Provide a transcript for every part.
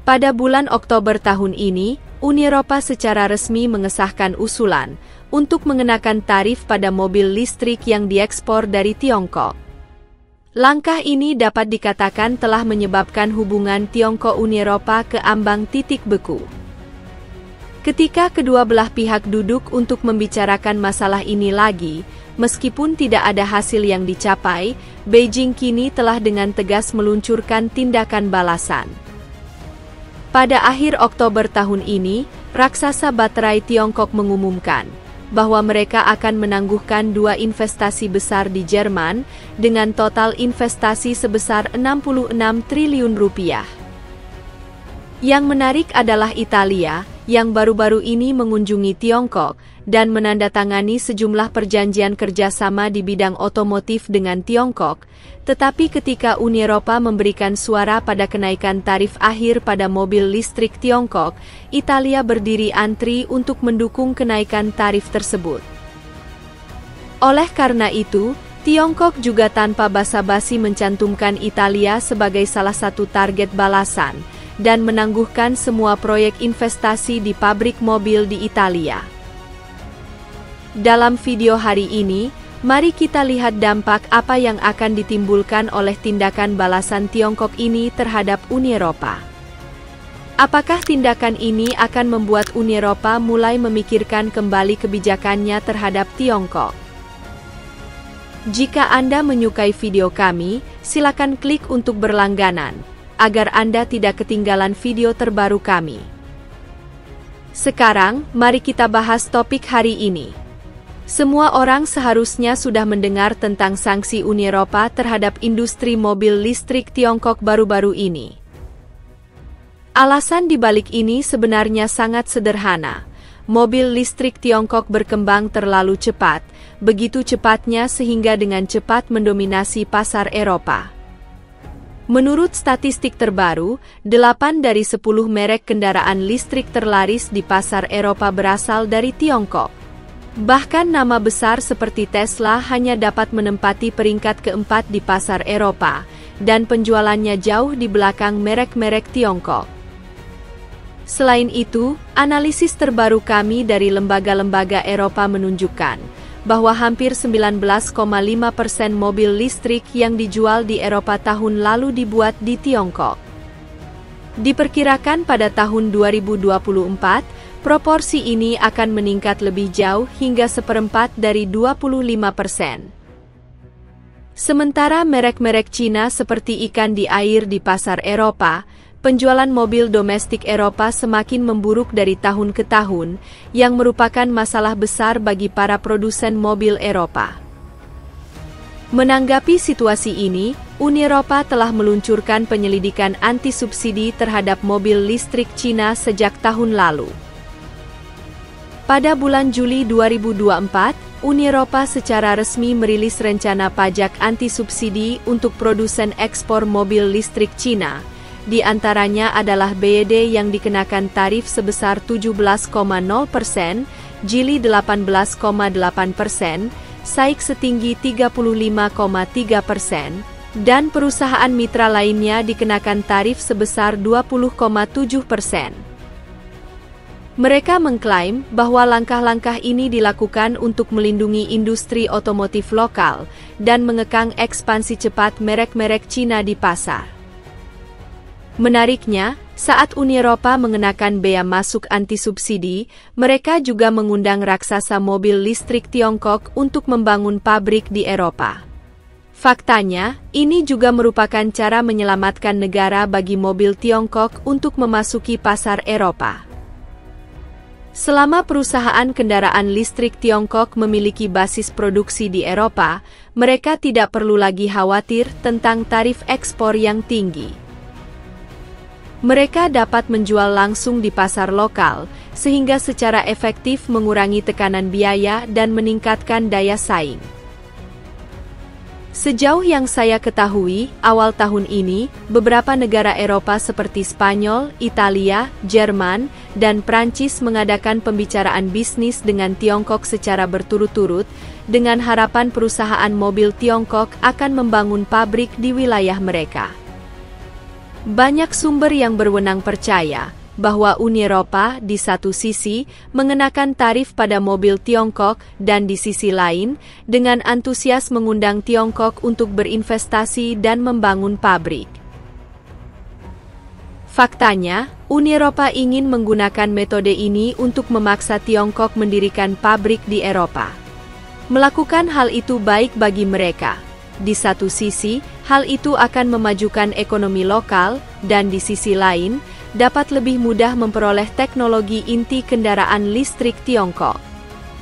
Pada bulan Oktober tahun ini, Uni Eropa secara resmi mengesahkan usulan untuk mengenakan tarif pada mobil listrik yang diekspor dari Tiongkok. Langkah ini dapat dikatakan telah menyebabkan hubungan Tiongkok-Uni Eropa ke ambang titik beku. Ketika kedua belah pihak duduk untuk membicarakan masalah ini lagi, meskipun tidak ada hasil yang dicapai, Beijing kini telah dengan tegas meluncurkan tindakan balasan. Pada akhir Oktober tahun ini, raksasa baterai Tiongkok mengumumkan bahwa mereka akan menangguhkan 2 investasi besar di Jerman dengan total investasi sebesar 66 triliun rupiah. Yang menarik adalah Italia, yang baru-baru ini mengunjungi Tiongkok dan menandatangani sejumlah perjanjian kerjasama di bidang otomotif dengan Tiongkok, tetapi ketika Uni Eropa memberikan suara pada kenaikan tarif akhir pada mobil listrik Tiongkok, Italia berdiri antri untuk mendukung kenaikan tarif tersebut. Oleh karena itu, Tiongkok juga tanpa basa-basi mencantumkan Italia sebagai salah satu target balasan, dan menangguhkan semua proyek investasi di pabrik mobil di Italia. Dalam video hari ini, mari kita lihat dampak apa yang akan ditimbulkan oleh tindakan balasan Tiongkok ini terhadap Uni Eropa. Apakah tindakan ini akan membuat Uni Eropa mulai memikirkan kembali kebijakannya terhadap Tiongkok? Jika Anda menyukai video kami, silakan klik untuk berlangganan, agar Anda tidak ketinggalan video terbaru kami. Sekarang, mari kita bahas topik hari ini. Semua orang seharusnya sudah mendengar tentang sanksi Uni Eropa terhadap industri mobil listrik Tiongkok baru-baru ini. Alasan dibalik ini sebenarnya sangat sederhana. Mobil listrik Tiongkok berkembang terlalu cepat, begitu cepatnya sehingga dengan cepat mendominasi pasar Eropa. Menurut statistik terbaru, 8 dari 10 merek kendaraan listrik terlaris di pasar Eropa berasal dari Tiongkok. Bahkan nama besar seperti Tesla hanya dapat menempati peringkat keempat di pasar Eropa, dan penjualannya jauh di belakang merek-merek Tiongkok. Selain itu, analisis terbaru kami dari lembaga-lembaga Eropa menunjukkan bahwa hampir 19,5% mobil listrik yang dijual di Eropa tahun lalu dibuat di Tiongkok. Diperkirakan pada tahun 2024, proporsi ini akan meningkat lebih jauh hingga 1/4 dari 25%. Sementara merek-merek Cina seperti ikan di air di pasar Eropa, penjualan mobil domestik Eropa semakin memburuk dari tahun ke tahun, yang merupakan masalah besar bagi para produsen mobil Eropa. Menanggapi situasi ini, Uni Eropa telah meluncurkan penyelidikan anti-subsidi terhadap mobil listrik Cina sejak tahun lalu. Pada bulan Juli 2024, Uni Eropa secara resmi merilis rencana pajak anti-subsidi untuk produsen ekspor mobil listrik Cina. Di antaranya adalah BYD yang dikenakan tarif sebesar 17,0%, Geely 18,8%, SAIC setinggi 35,3%, dan perusahaan mitra lainnya dikenakan tarif sebesar 20,7%. Mereka mengklaim bahwa langkah-langkah ini dilakukan untuk melindungi industri otomotif lokal dan mengekang ekspansi cepat merek-merek Cina di pasar. Menariknya, saat Uni Eropa mengenakan bea masuk anti-subsidi, mereka juga mengundang raksasa mobil listrik Tiongkok untuk membangun pabrik di Eropa. Faktanya, ini juga merupakan cara menyelamatkan negara bagi mobil Tiongkok untuk memasuki pasar Eropa. Selama perusahaan kendaraan listrik Tiongkok memiliki basis produksi di Eropa, mereka tidak perlu lagi khawatir tentang tarif ekspor yang tinggi. Mereka dapat menjual langsung di pasar lokal, sehingga secara efektif mengurangi tekanan biaya dan meningkatkan daya saing. Sejauh yang saya ketahui, awal tahun ini, beberapa negara Eropa seperti Spanyol, Italia, Jerman, dan Prancis mengadakan pembicaraan bisnis dengan Tiongkok secara berturut-turut, dengan harapan perusahaan mobil Tiongkok akan membangun pabrik di wilayah mereka. Banyak sumber yang berwenang percaya bahwa Uni Eropa di satu sisi mengenakan tarif pada mobil Tiongkok dan di sisi lain dengan antusias mengundang Tiongkok untuk berinvestasi dan membangun pabrik. Faktanya, Uni Eropa ingin menggunakan metode ini untuk memaksa Tiongkok mendirikan pabrik di Eropa. Melakukan hal itu baik bagi mereka. Di satu sisi, hal itu akan memajukan ekonomi lokal, dan di sisi lain, dapat lebih mudah memperoleh teknologi inti kendaraan listrik Tiongkok.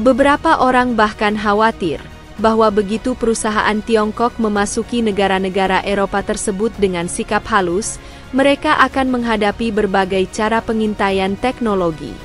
Beberapa orang bahkan khawatir bahwa begitu perusahaan Tiongkok memasuki negara-negara Eropa tersebut dengan sikap halus, mereka akan menghadapi berbagai cara pengintaian teknologi.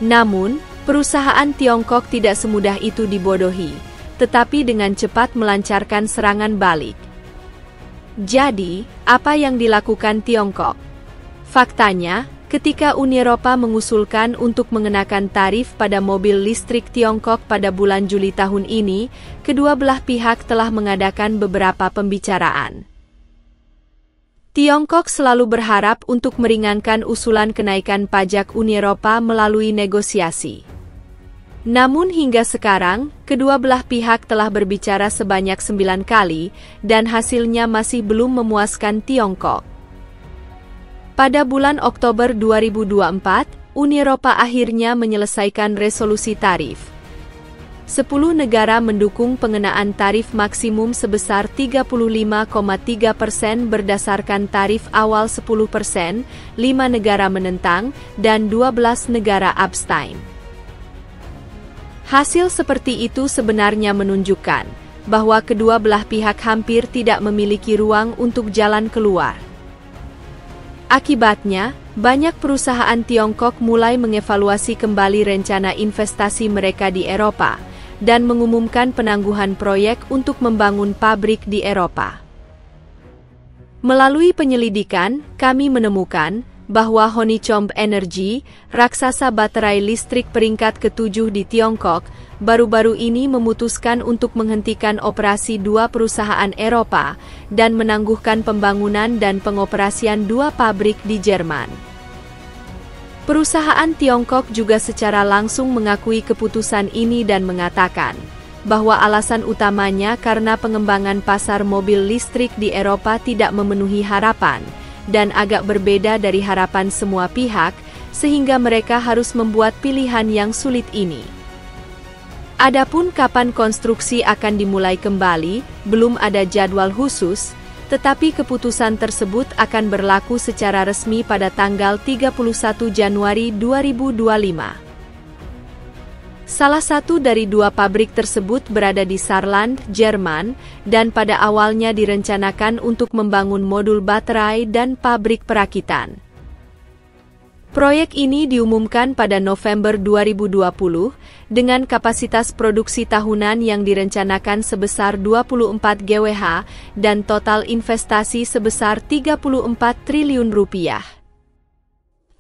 Namun, perusahaan Tiongkok tidak semudah itu dibodohi, tetapi dengan cepat melancarkan serangan balik. Jadi, apa yang dilakukan Tiongkok? Faktanya, ketika Uni Eropa mengusulkan untuk mengenakan tarif pada mobil listrik Tiongkok pada bulan Juli tahun ini, kedua belah pihak telah mengadakan beberapa pembicaraan. Tiongkok selalu berharap untuk meringankan usulan kenaikan pajak Uni Eropa melalui negosiasi. Namun hingga sekarang, kedua belah pihak telah berbicara sebanyak 9 kali, dan hasilnya masih belum memuaskan Tiongkok. Pada bulan Oktober 2024, Uni Eropa akhirnya menyelesaikan resolusi tarif. 10 negara mendukung pengenaan tarif maksimum sebesar 35,3% berdasarkan tarif awal 10%, 5 negara menentang, dan 12 negara abstain. Hasil seperti itu sebenarnya menunjukkan bahwa kedua belah pihak hampir tidak memiliki ruang untuk jalan keluar. Akibatnya, banyak perusahaan Tiongkok mulai mengevaluasi kembali rencana investasi mereka di Eropa dan mengumumkan penangguhan proyek untuk membangun pabrik di Eropa. Melalui penyelidikan, kami menemukan bahwa Honichomb Energy, raksasa baterai listrik peringkat ke-7 di Tiongkok, baru-baru ini memutuskan untuk menghentikan operasi 2 perusahaan Eropa dan menangguhkan pembangunan dan pengoperasian 2 pabrik di Jerman. Perusahaan Tiongkok juga secara langsung mengakui keputusan ini dan mengatakan bahwa alasan utamanya karena pengembangan pasar mobil listrik di Eropa tidak memenuhi harapan dan agak berbeda dari harapan semua pihak, sehingga mereka harus membuat pilihan yang sulit ini. Adapun kapan konstruksi akan dimulai kembali, belum ada jadwal khusus, tetapi keputusan tersebut akan berlaku secara resmi pada tanggal 31 Januari 2025. Salah satu dari 2 pabrik tersebut berada di Saarland, Jerman, dan pada awalnya direncanakan untuk membangun modul baterai dan pabrik perakitan. Proyek ini diumumkan pada November 2020 dengan kapasitas produksi tahunan yang direncanakan sebesar 24 GWh dan total investasi sebesar 34 triliun rupiah.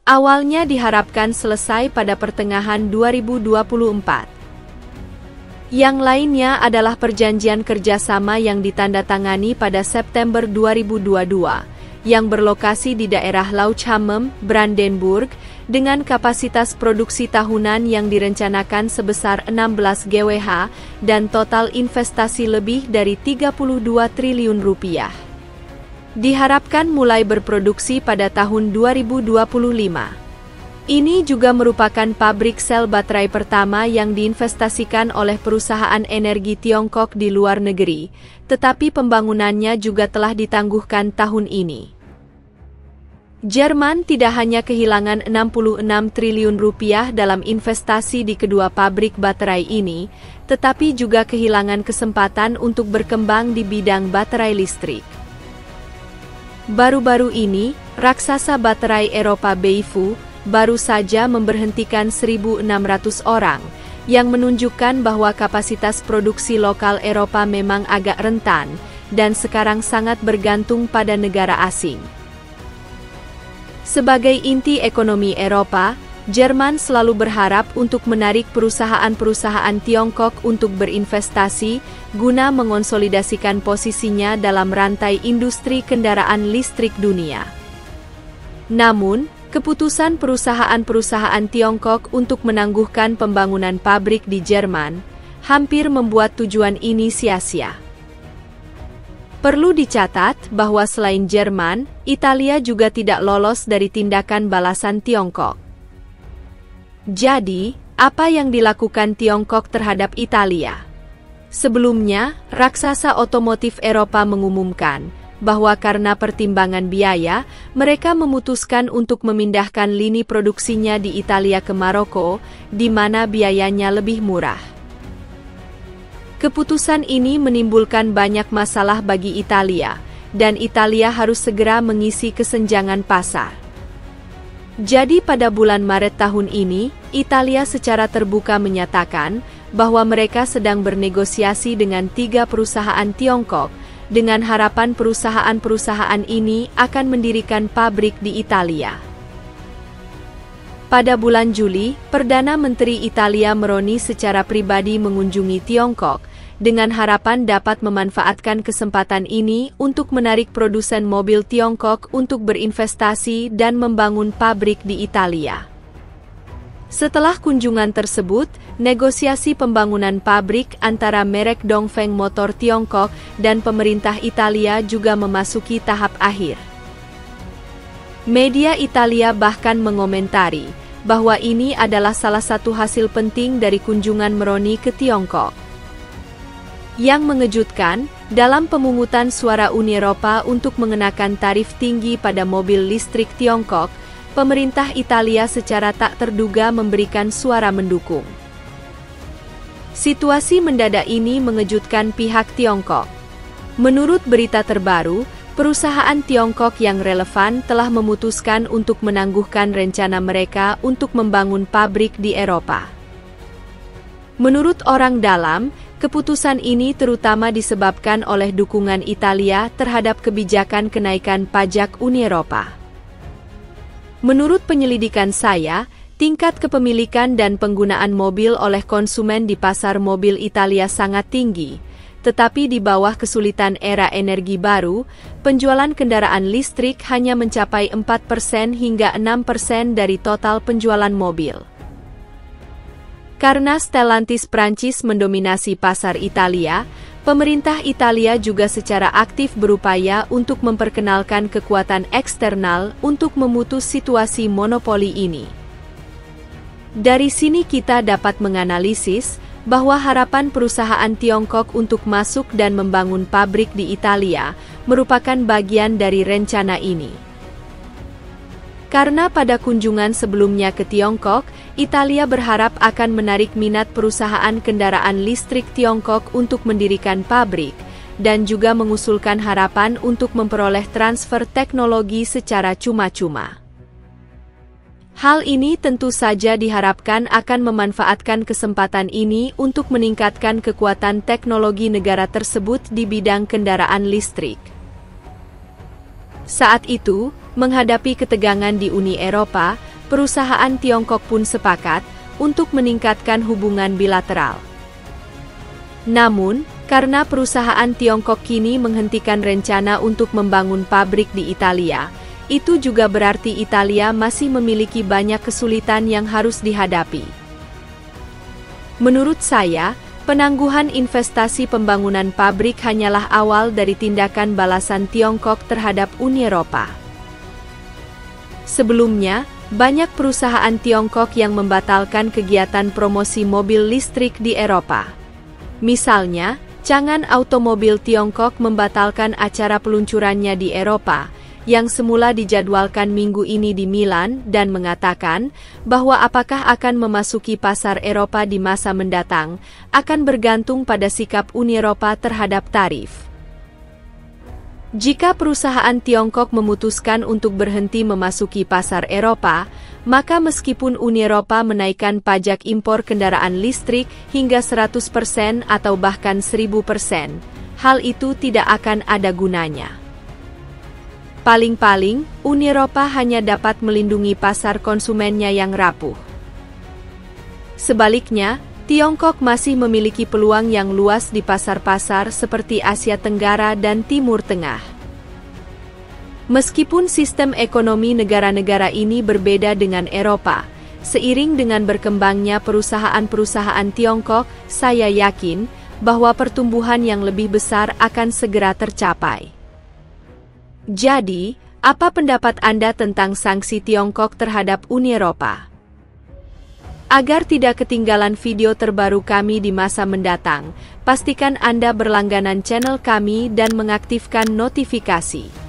Awalnya diharapkan selesai pada pertengahan 2024. Yang lainnya adalah perjanjian kerjasama yang ditandatangani pada September 2022, yang berlokasi di daerah Lauchhammer, Brandenburg, dengan kapasitas produksi tahunan yang direncanakan sebesar 16 GWh dan total investasi lebih dari 32 triliun rupiah. Diharapkan mulai berproduksi pada tahun 2025. Ini juga merupakan pabrik sel baterai pertama yang diinvestasikan oleh perusahaan energi Tiongkok di luar negeri, tetapi pembangunannya juga telah ditangguhkan tahun ini. Jerman tidak hanya kehilangan 66 triliun rupiah dalam investasi di kedua pabrik baterai ini, tetapi juga kehilangan kesempatan untuk berkembang di bidang baterai listrik. Baru-baru ini, raksasa baterai Eropa BYFu baru saja memberhentikan 1.600 orang, yang menunjukkan bahwa kapasitas produksi lokal Eropa memang agak rentan, dan sekarang sangat bergantung pada negara asing. Sebagai inti ekonomi Eropa, Jerman selalu berharap untuk menarik perusahaan-perusahaan Tiongkok untuk berinvestasi guna mengonsolidasikan posisinya dalam rantai industri kendaraan listrik dunia. Namun, keputusan perusahaan-perusahaan Tiongkok untuk menangguhkan pembangunan pabrik di Jerman hampir membuat tujuan ini sia-sia. Perlu dicatat bahwa selain Jerman, Italia juga tidak lolos dari tindakan balasan Tiongkok. Jadi, apa yang dilakukan Tiongkok terhadap Italia? Sebelumnya, raksasa otomotif Eropa mengumumkan bahwa karena pertimbangan biaya, mereka memutuskan untuk memindahkan lini produksinya di Italia ke Maroko, di mana biayanya lebih murah. Keputusan ini menimbulkan banyak masalah bagi Italia, dan Italia harus segera mengisi kesenjangan pasar. Jadi pada bulan Maret tahun ini, Italia secara terbuka menyatakan bahwa mereka sedang bernegosiasi dengan 3 perusahaan Tiongkok, dengan harapan perusahaan-perusahaan ini akan mendirikan pabrik di Italia. Pada bulan Juli, Perdana Menteri Italia Meroni secara pribadi mengunjungi Tiongkok, dengan harapan dapat memanfaatkan kesempatan ini untuk menarik produsen mobil Tiongkok untuk berinvestasi dan membangun pabrik di Italia. Setelah kunjungan tersebut, negosiasi pembangunan pabrik antara merek Dongfeng Motor Tiongkok dan pemerintah Italia juga memasuki tahap akhir. Media Italia bahkan mengomentari bahwa ini adalah salah satu hasil penting dari kunjungan Meroni ke Tiongkok. Yang mengejutkan, dalam pemungutan suara Uni Eropa untuk mengenakan tarif tinggi pada mobil listrik Tiongkok, pemerintah Italia secara tak terduga memberikan suara mendukung. Situasi mendadak ini mengejutkan pihak Tiongkok. Menurut berita terbaru, perusahaan Tiongkok yang relevan telah memutuskan untuk menangguhkan rencana mereka untuk membangun pabrik di Eropa. Menurut orang dalam, keputusan ini terutama disebabkan oleh dukungan Italia terhadap kebijakan kenaikan pajak Uni Eropa. Menurut penyelidikan saya, tingkat kepemilikan dan penggunaan mobil oleh konsumen di pasar mobil Italia sangat tinggi, tetapi di bawah kesulitan era energi baru, penjualan kendaraan listrik hanya mencapai 4% hingga 6% dari total penjualan mobil. Karena Stellantis Prancis mendominasi pasar Italia, pemerintah Italia juga secara aktif berupaya untuk memperkenalkan kekuatan eksternal untuk memutus situasi monopoli ini. Dari sini kita dapat menganalisis bahwa harapan perusahaan Tiongkok untuk masuk dan membangun pabrik di Italia merupakan bagian dari rencana ini. Karena pada kunjungan sebelumnya ke Tiongkok, Italia berharap akan menarik minat perusahaan kendaraan listrik Tiongkok untuk mendirikan pabrik, dan juga mengusulkan harapan untuk memperoleh transfer teknologi secara cuma-cuma. Hal ini tentu saja diharapkan akan memanfaatkan kesempatan ini untuk meningkatkan kekuatan teknologi negara tersebut di bidang kendaraan listrik. Saat itu, menghadapi ketegangan di Uni Eropa, perusahaan Tiongkok pun sepakat untuk meningkatkan hubungan bilateral. Namun, karena perusahaan Tiongkok kini menghentikan rencana untuk membangun pabrik di Italia, itu juga berarti Italia masih memiliki banyak kesulitan yang harus dihadapi. Menurut saya, penangguhan investasi pembangunan pabrik hanyalah awal dari tindakan balasan Tiongkok terhadap Uni Eropa. Sebelumnya, banyak perusahaan Tiongkok yang membatalkan kegiatan promosi mobil listrik di Eropa. Misalnya, Changan Automobil Tiongkok membatalkan acara peluncurannya di Eropa, yang semula dijadwalkan minggu ini di Milan dan mengatakan bahwa apakah akan memasuki pasar Eropa di masa mendatang akan bergantung pada sikap Uni Eropa terhadap tarif. Jika perusahaan Tiongkok memutuskan untuk berhenti memasuki pasar Eropa, maka meskipun Uni Eropa menaikkan pajak impor kendaraan listrik hingga 100% atau bahkan 1000%, hal itu tidak akan ada gunanya. Paling-paling, Uni Eropa hanya dapat melindungi pasar konsumennya yang rapuh. Sebaliknya, Tiongkok masih memiliki peluang yang luas di pasar-pasar seperti Asia Tenggara dan Timur Tengah. Meskipun sistem ekonomi negara-negara ini berbeda dengan Eropa, seiring dengan berkembangnya perusahaan-perusahaan Tiongkok, saya yakin bahwa pertumbuhan yang lebih besar akan segera tercapai. Jadi, apa pendapat Anda tentang sanksi Tiongkok terhadap Uni Eropa? Agar tidak ketinggalan video terbaru kami di masa mendatang, pastikan Anda berlangganan channel kami dan mengaktifkan notifikasi.